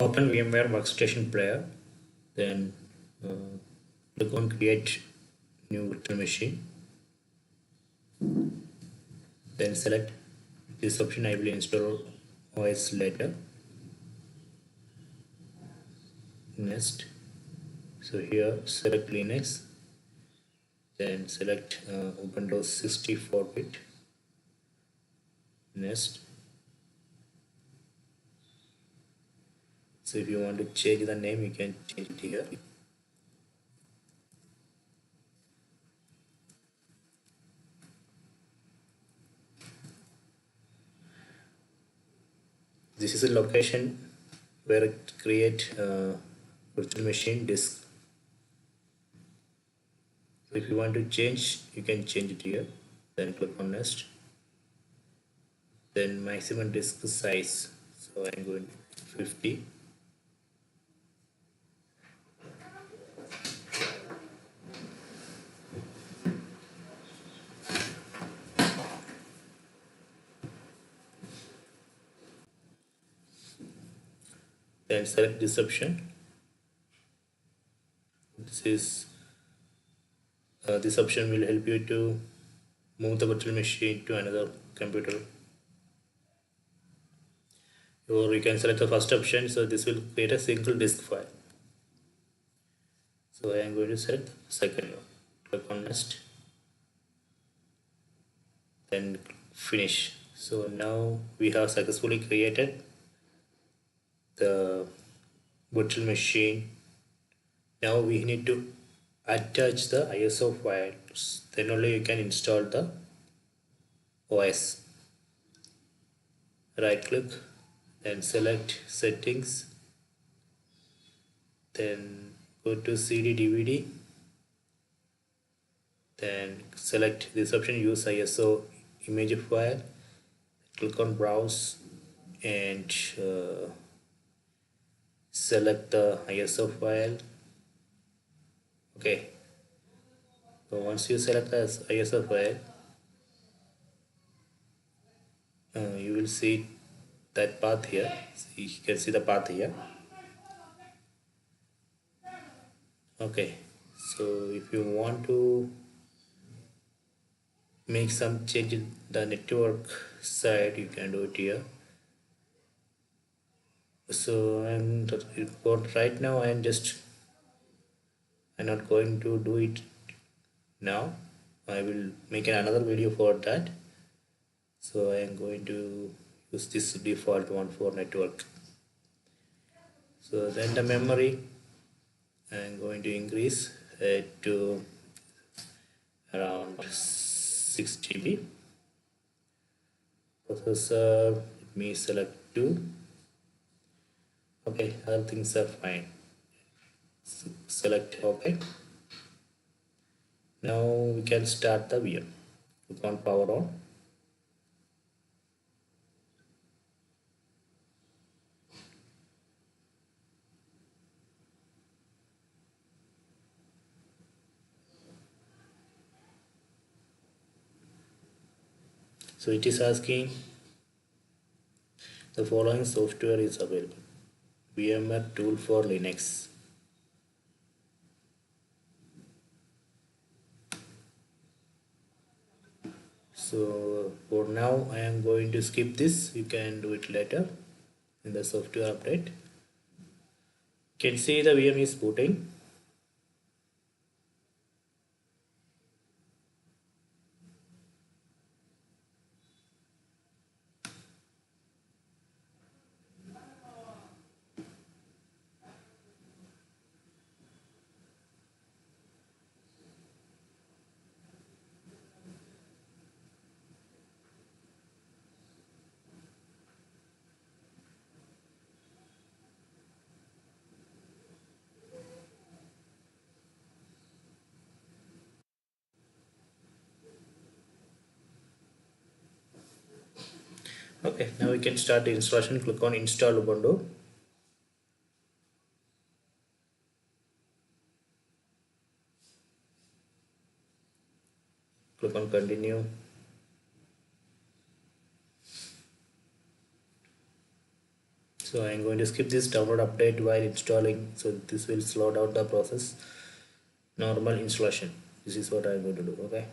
Open VMware workstation player, then click on create new virtual machine, then select this option. I will install OS later. Next, so here select Linux, then select Ubuntu 64-bit. Next, so if you want to change the name, you can change it here. This is a location where it create virtual machine disk. So if you want to change, you can change it here. Then click on next. Then maximum disk size. So I'm going to 50. Then select this option. This option will help you to move the virtual machine to another computer, or you can select the first option. So this will create a single disk file. So I am going to select the second one. Click on next, then finish. So now we have successfully created the virtual machine. Now we need to attach the ISO files, then only you can install the OS. Right click, then select settings, then go to CD DVD, then select this option, use ISO image file. Click on browse and select the ISO file. Okay, so once you select the ISO file, you will see that path here. So you can see the path here. Okay, so if you want to make some change in the network side, you can do it here. So for right now I'm not going to do it now. I will make another video for that. So I am going to use this default one for network. So then the memory I am going to increase it to around 6 GB. Processor, let me select 2. Okay, other things are fine. Select OK. Now we can start the VM. Click on power on. So it is asking the following software is available. VMware tool for Linux. So for now I am going to skip this. You can do it later in the software update. You can see the VM is booting. Okay, now we can start the installation. Click on Install Ubuntu. Click on Continue. So So I'm going to skip this download update while installing, so this will slow down the process. Normal installation, this is what I'm going to do. Okay,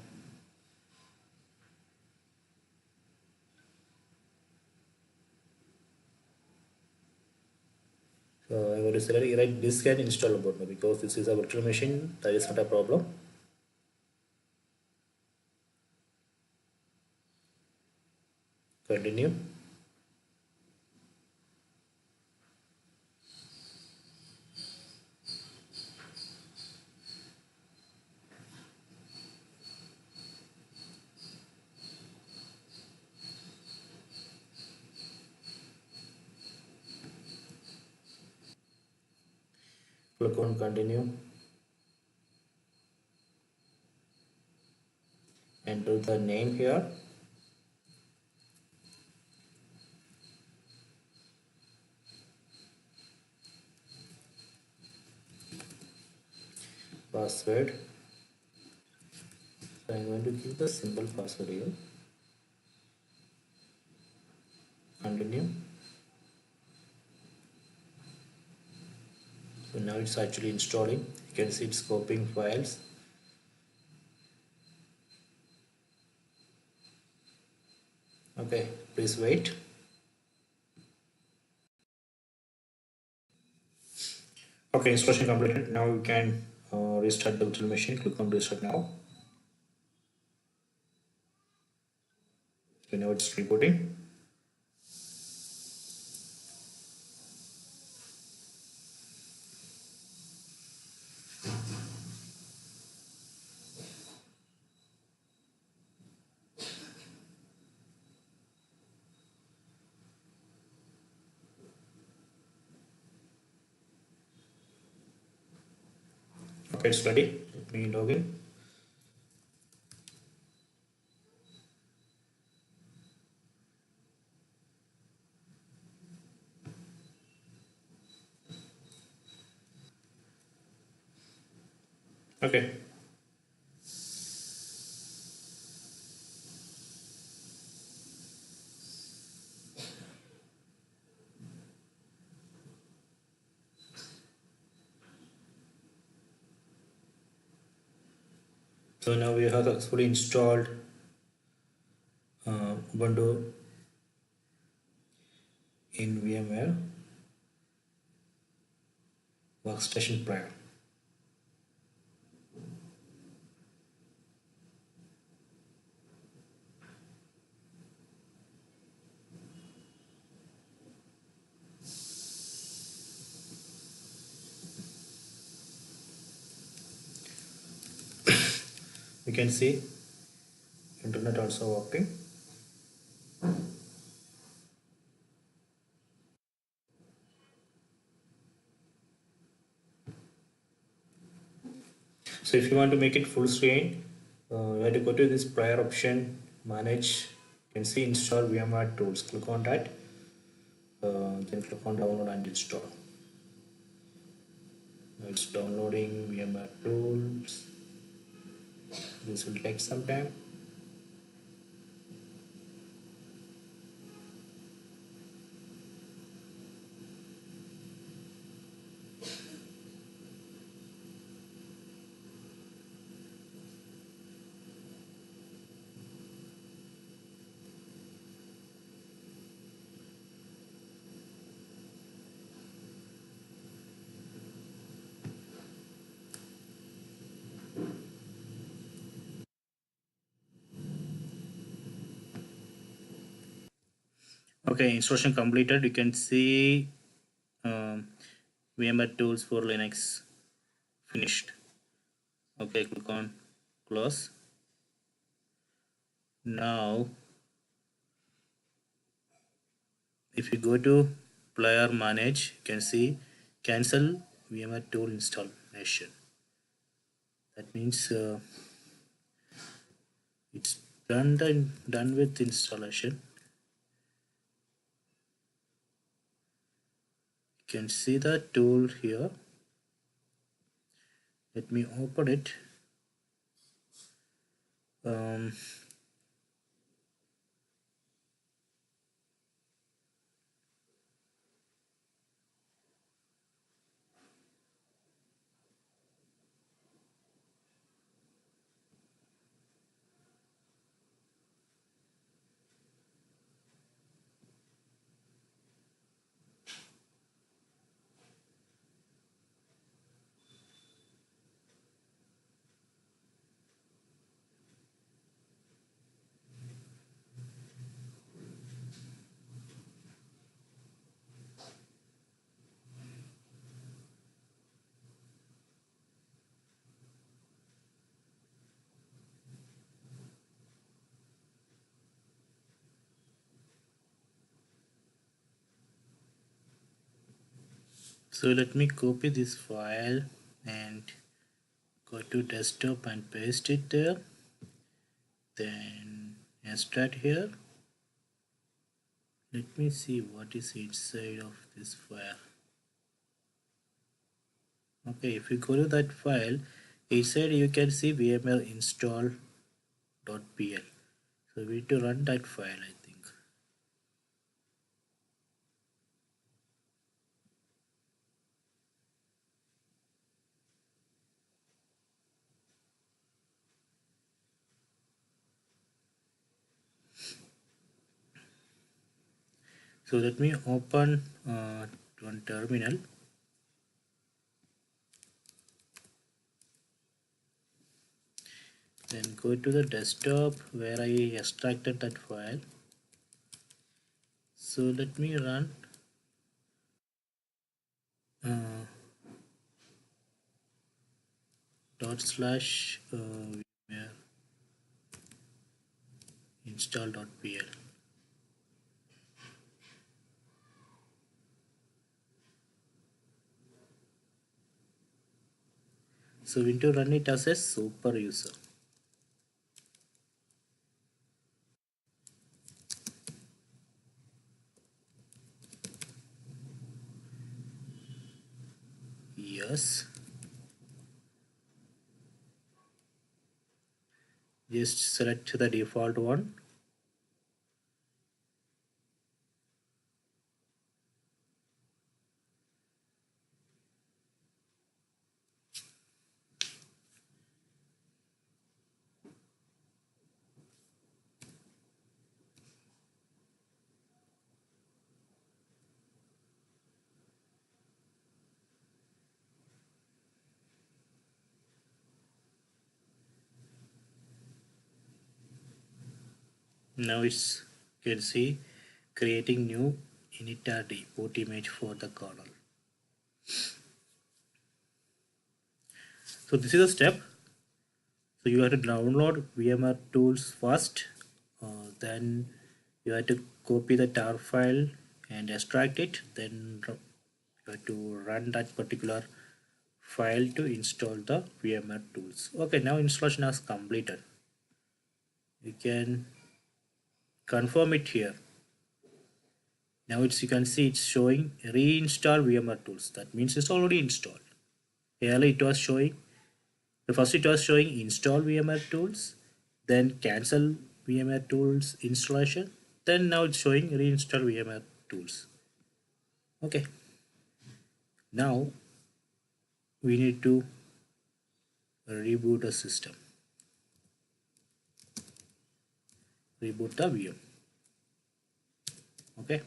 so I'm going to select right disk and install Ubuntu because this is a virtual machine. That is not a problem. Continue. Click on continue. Enter the name here. Password. So I'm going to give the simple password here. Continue. So now it's actually installing. You can see it's copying files. Okay, please wait. Okay, installation completed. Now you can restart the virtual machine. Click on restart now. So now it's rebooting. Okay, it's ready. Let me log in. Okay. So now we have successfully installed Ubuntu in VMware workstation player. You can see internet also working. So if you want to make it full screen, you have to go to this prior option, manage. You can see install VMware tools. Click on that. Then click on download and install. Now it's downloading VMware tools. This will take some time. Okay, installation completed. You can see um, VMware tools for Linux finished. Okay, click on close. Now if you go to player manage, you can see cancel VMware tool installation. That means it's done with installation. You can see the tool here. Let me open it. Um, So let me copy this file and go to desktop and paste it there, then extract here. Let me see what is inside of this file. Okay, if you go to that file, inside you can see VMware install.pl. So we need to run that file, I think. So let me open one terminal. Then go to the desktop where I extracted that file. So let me run uh, /vmware install.pl. So we need to run it as a super user. Yes. Just select the default one. Now it's, you can see, creating new initrd boot image for the kernel. So this is a step. So you have to download VMware tools first, then you have to copy the tar file and extract it, then you have to run that particular file to install the VMware tools. Okay, now installation has completed. You can confirm it here. Now you can see it's showing reinstall VMware tools. That means it's already installed. Earlier it was showing, first it was showing install VMware tools, then cancel VMware tools installation, then now it's showing reinstall VMware tools. Okay, now we need to reboot the system, reboot the VM. Okay,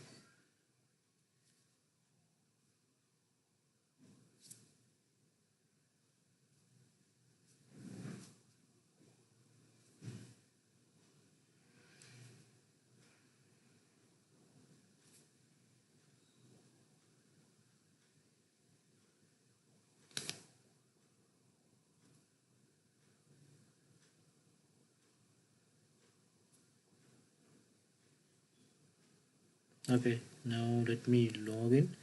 okay, now let me log in.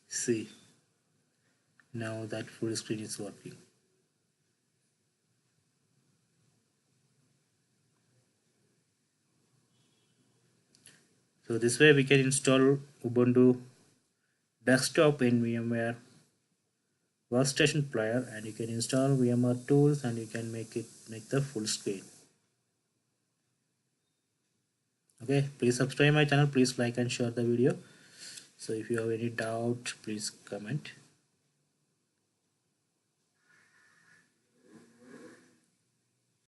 See, now that full screen is working. So this way we can install Ubuntu desktop in VMware workstation player, and you can install VMware tools and you can make the full screen. Okay, please subscribe my channel, please like and share the video. So if you have any doubt, please comment.